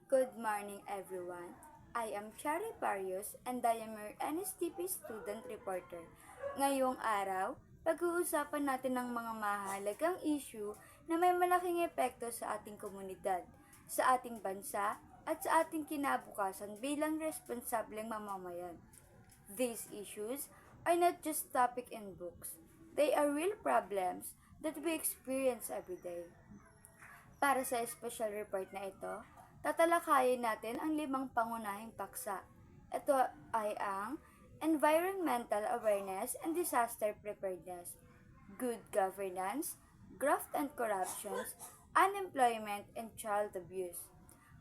Good morning, everyone. I am Cherry Barrios and I am your NSTP student reporter. Ngayong araw, pag-uusapan natin ng mga mahalagang issue na may malaking epekto sa ating komunidad, sa ating bansa, at sa ating kinabukasan bilang responsableng mamamayan. These issues are not just topic in books. They are real problems that we experience every day. Para sa special report na ito, tatalakayin natin ang 5 pangunahing paksa. Ito ay ang environmental awareness and disaster preparedness, good governance, graft and corruptions, unemployment, and child abuse.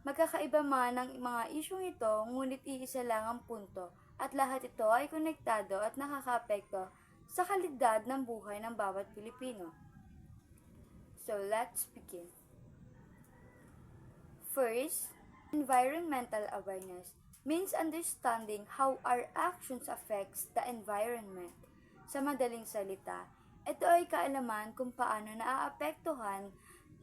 Magkakaiba man ang mga isyong ito, ngunit iisa lang ang punto at lahat ito ay konektado at nakakaapekto sa kalidad ng buhay ng bawat Pilipino. So let's begin. First, environmental awareness means understanding how our actions affects the environment. Sa madaling salita, ito ay kaalaman kung paano naaapektuhan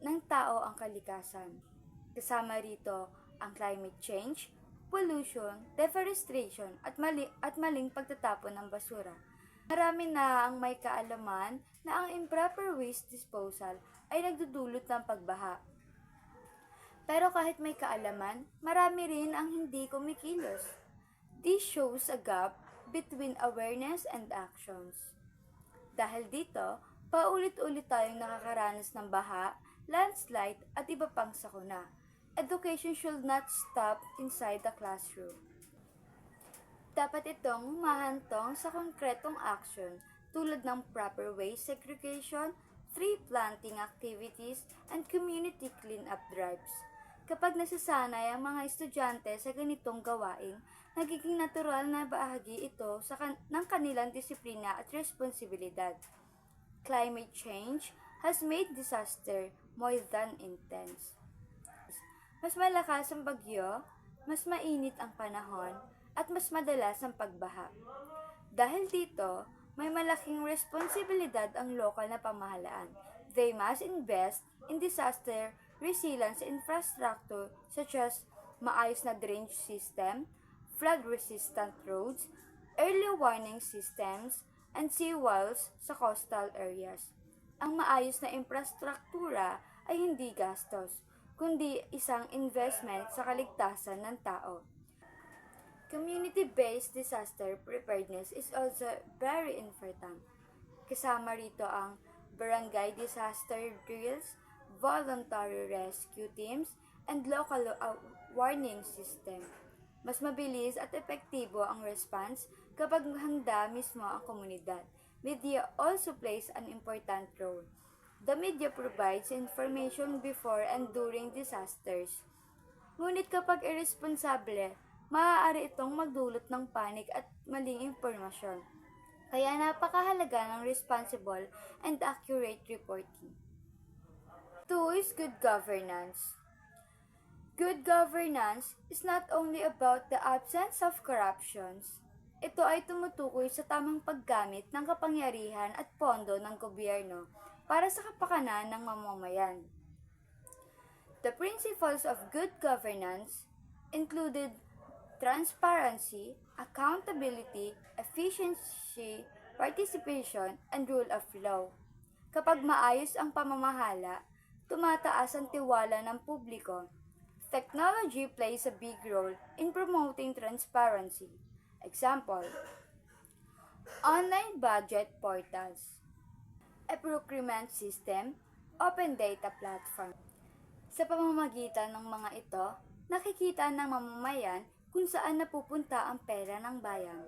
ng tao ang kalikasan. Kasama rito ang climate change, pollution, deforestation at maling pagtatapon ng basura. Marami na ang may kaalaman na ang improper waste disposal ay nagdudulot ng pagbaha. Pero kahit may kaalaman, marami rin ang hindi kumikilos. This shows a gap between awareness and actions. Dahil dito, paulit-ulit tayong nakakaranas ng baha, landslide at iba pang sakuna. Education should not stop inside the classroom. Dapat itong humahantong sa konkretong action tulad ng proper waste segregation, tree planting activities, and community cleanup drives. Kapag nasasanay ang mga estudyante sa ganitong gawain, nagiging natural na bahagi ito ng kanilang disiplina at responsibilidad. Climate change has made disaster more than intense. Mas malakas ang bagyo, mas mainit ang panahon, at mas madalas ang pagbaha. Dahil dito, may malaking responsibilidad ang lokal na pamahalaan. They must invest in disaster resilience infrastructure such as maayos na drainage system, flood-resistant roads, early warning systems, and seawalls sa coastal areas. Ang maayos na infrastruktura ay hindi gastos, kundi isang investment sa kaligtasan ng tao. Community-based disaster preparedness is also very important. Kasama rito ang barangay disaster drills, voluntary rescue teams, and local warning system. Mas mabilis at epektibo ang response kapag handa mismo ang komunidad. Media also plays an important role. The media provides information before and during disasters. Ngunit kapag irresponsable, maaari itong magdulot ng panik at maling impormasyon. Kaya napakahalaga ng responsible and accurate reporting. 2 is good governance. Good governance is not only about the absence of corruptions. Ito ay tumutukoy sa tamang paggamit ng kapangyarihan at pondo ng gobyerno para sa kapakanan ng mamamayan. The principles of good governance included transparency, accountability, efficiency, participation, and rule of law. Kapag maayos ang pamamahala, tumataas ang tiwala ng publiko. Technology plays a big role in promoting transparency. Example, online budget portals, a procurement system, open data platform. Sa pamamagitan ng mga ito, nakikita ng mamamayan kung saan napupunta ang pera ng bayan.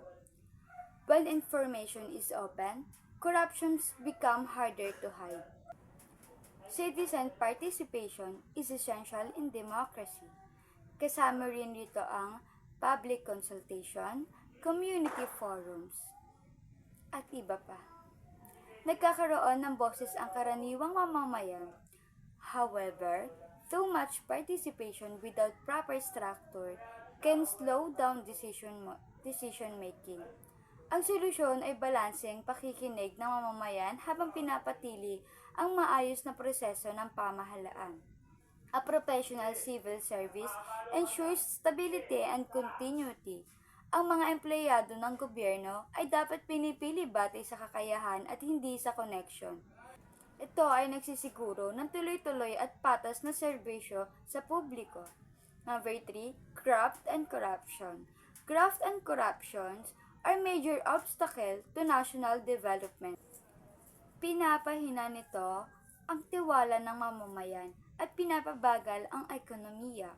When information is open, corruptions become harder to hide. Citizen participation is essential in democracy. Kasama rin dito ang public consultation, community forums, at iba pa. Nagkakaroon ng boses ang karaniwang mamamayan. However, too much participation without proper structure can slow down decision making. Ang solusyon ay balanseng pakikinig ng mamamayan habang pinapatili ang maayos na proseso ng pamahalaan. A professional civil service ensures stability and continuity. Ang mga empleyado ng gobyerno ay dapat pinipili batay sa kakayahan at hindi sa connection. Ito ay nagsisiguro ng tuloy-tuloy at patas na serbisyo sa publiko. Number 3, graft and corruption. Graft and corruptions are major obstacle to national development. Pinapahina nito ang tiwala ng mamamayan at pinapabagal ang ekonomiya.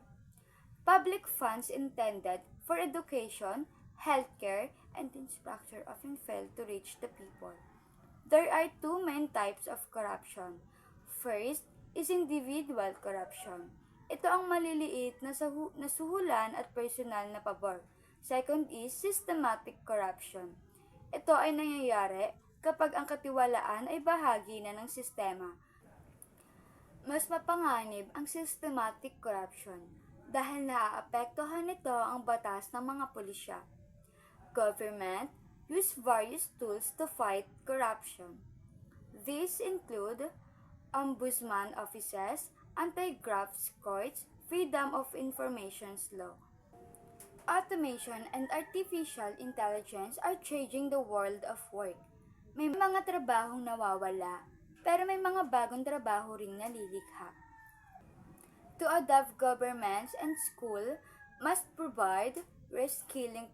Public funds intended for education, healthcare, and infrastructure often fail to reach the people. There are two main types of corruption. First is individual corruption. Ito ang maliliit na suhulan at personal na pabor. Second is systematic corruption. Ito ay nangyayari kapag ang katiwalaan ay bahagi na ng sistema. Mas mapanganib ang systematic corruption dahil naaapektuhan nito ang batas ng mga pulisya. Government use various tools to fight corruption. These include ombudsman offices, anti-graft courts, freedom of information law. Automation and artificial intelligence are changing the world of work. May mga trabahong nawawala, pero may mga bagong trabaho ring nalilikha. To adapt, governments and school must provide reskilling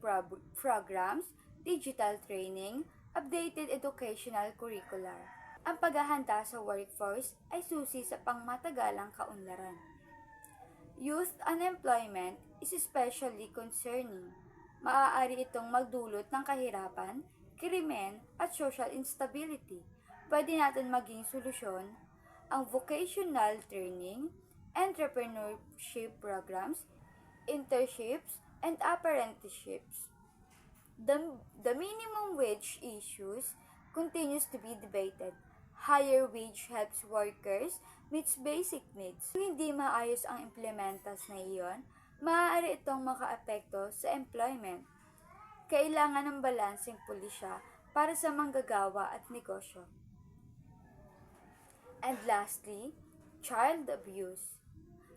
programs, digital training, updated educational curricular. Ang paghahanda sa workforce ay susi sa pangmatagalang kaunlaran. Youth unemployment is especially concerning. Maaari itong magdulot ng kahirapan, krimen, at social instability. Pwede natin maging solusyon ang vocational training, entrepreneurship programs, internships, and apprenticeships. The minimum wage issues continues to be debated. Higher wage helps workers meet basic needs. Kung hindi maayos ang implementas na iyon, maaari itong makaapekto sa employment. Kailangan ng balanseng pulisya para sa manggagawa at negosyo. And lastly, child abuse.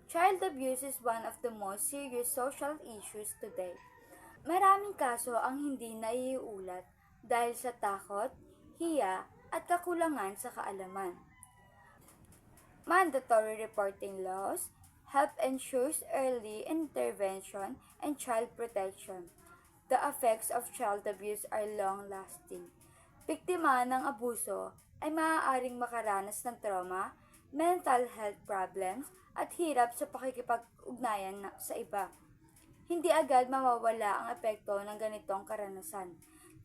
Child abuse is one of the most serious social issues today. Maraming kaso ang hindi naiulat dahil sa takot, hiya, at kakulangan sa kaalaman. Mandatory reporting laws help ensures early intervention and child protection. The effects of child abuse are long-lasting. Biktima ng abuso ay maaaring makaranas ng trauma, mental health problems, at hirap sa pakikipag-ugnayan sa iba. Hindi agad mawawala ang epekto ng ganitong karanasan.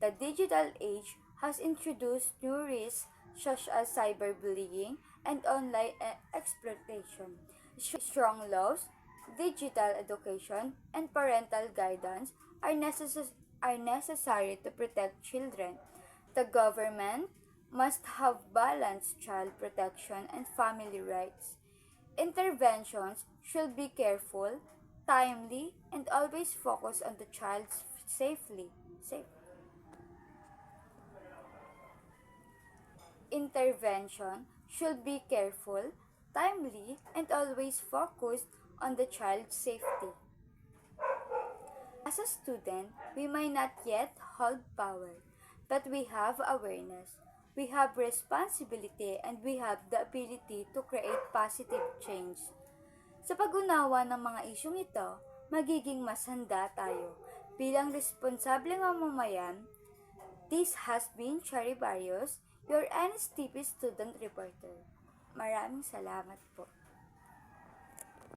The digital age has introduced new risks such as cyberbullying and online exploitation. Strong laws, digital education, and parental guidance are necessary to protect children. The government must have balanced child protection and family rights. Interventions should be careful, timely, and always focus on the child's safety. Intervention should be careful, timely, and always focused on the child's safety. As a student, we may not yet hold power, but we have awareness. We have responsibility and we have the ability to create positive change. Sa pag-unawa ng mga isyong ito, magiging mas handa tayo. Bilang responsableng mamamayan, this has been Cherry Barrios, your NSTP student reporter. Maraming salamat po.